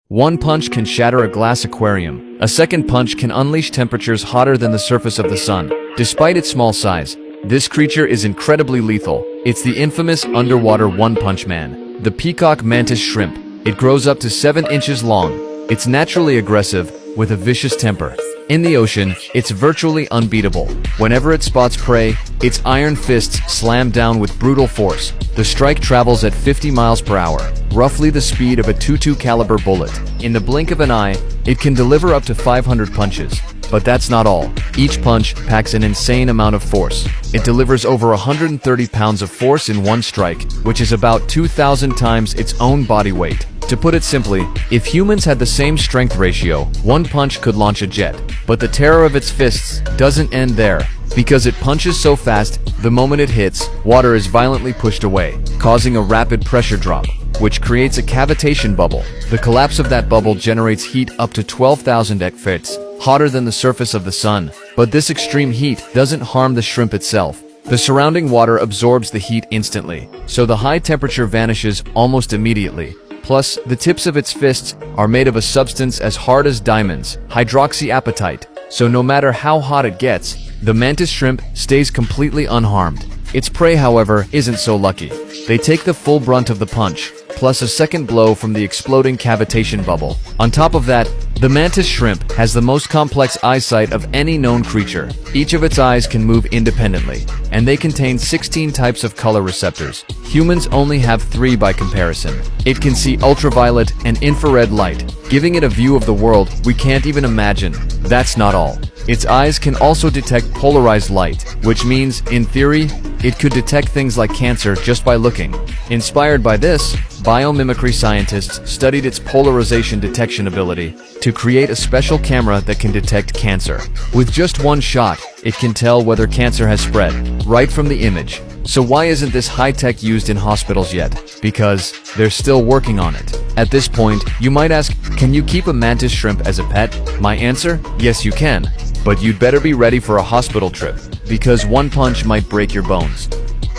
One punch can shatter a glass aquarium. A second punch can unleash temperatures hotter than the surface of the sun. Despite its small size, this creature is incredibly lethal. It's the infamous underwater one-punch man, the peacock mantis shrimp. It grows up to 7 inches long. It's naturally aggressive, with a vicious temper. In the ocean, it's virtually unbeatable. Whenever it spots prey, its iron fists slam down with brutal force. The strike travels at 50 miles per hour, roughly the speed of a .22 caliber bullet. In the blink of an eye, it can deliver up to 500 punches. But that's not all. Each punch packs an insane amount of force. It delivers over 130 pounds of force in one strike, which is about 2,000 times its own body weight. To put it simply, if humans had the same strength ratio, one punch could launch a jet. But the terror of its fists doesn't end there. Because it punches so fast, the moment it hits, water is violently pushed away, causing a rapid pressure drop, which creates a cavitation bubble. The collapse of that bubble generates heat up to 12,000 hectofarads, hotter than the surface of the sun. But this extreme heat doesn't harm the shrimp itself. The surrounding water absorbs the heat instantly, so the high temperature vanishes almost immediately. Plus, the tips of its fists are made of a substance as hard as diamonds, hydroxyapatite. So no matter how hot it gets, the mantis shrimp stays completely unharmed. Its prey, however, isn't so lucky. They take the full brunt of the punch, plus a second blow from the exploding cavitation bubble. On top of that, the mantis shrimp has the most complex eyesight of any known creature. Each of its eyes can move independently, and they contain 16 types of color receptors. Humans only have 3 by comparison. It can see ultraviolet and infrared light, giving it a view of the world we can't even imagine. That's not all. Its eyes can also detect polarized light, which means, in theory, it could detect things like cancer just by looking. Inspired by this, biomimicry scientists studied its polarization detection ability to create a special camera that can detect cancer. With just one shot, it can tell whether cancer has spread, right from the image. So why isn't this high-tech used in hospitals yet? Because they're still working on it. At this point, you might ask, can you keep a mantis shrimp as a pet? My answer? Yes, you can. But you'd better be ready for a hospital trip, because one punch might break your bones.